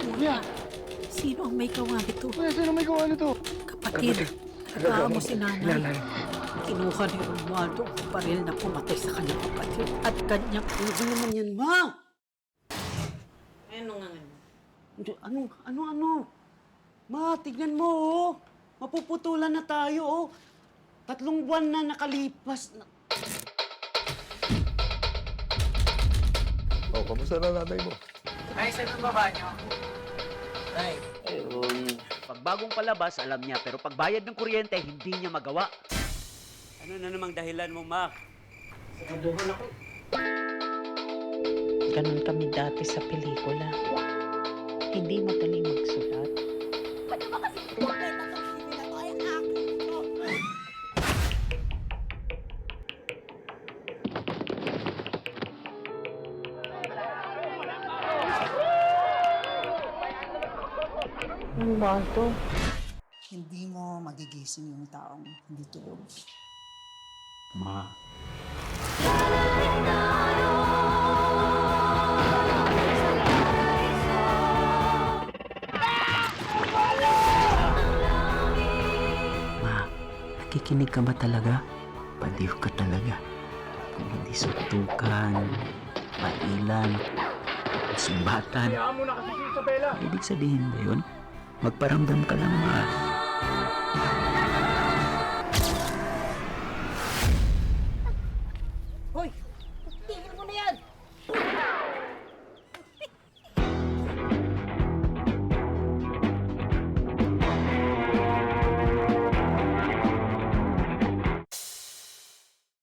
Kuya, Sino ang may gawa nito? sino may gawa nito? Kapatid, nagkaamo si nanay. Kinuha ni Romualdo ang baril na pumatay sa kanyang kapatid at kanyang... Ano naman yan, ma? Ano nga nga? Ano? Ma, tignan mo, oh. Mapuputulan na tayo, oh. 3 buwan na nakalipas. Oh, kamusta na nanay mo? Ay, saan ang baba niyo? Ay, Pag bagong palabas, alam niya. Pero pag bayad ng kuryente, hindi niya magawa. Ano na namang dahilan mo, ma? Ganon kami dati sa pelikula. Hindi magaling magsulat. Ano ba ito? Hindi mo magigising yung taong hindi tulog. Ma. Ma, nakikinig ka ba talaga? Baliw ka talaga. Kung hindi suntukan, pailan, sumbatan. Hayaan mo na kasi si Isabela. Ibig sabihin ba yun? Magparamdam ka lang, ma.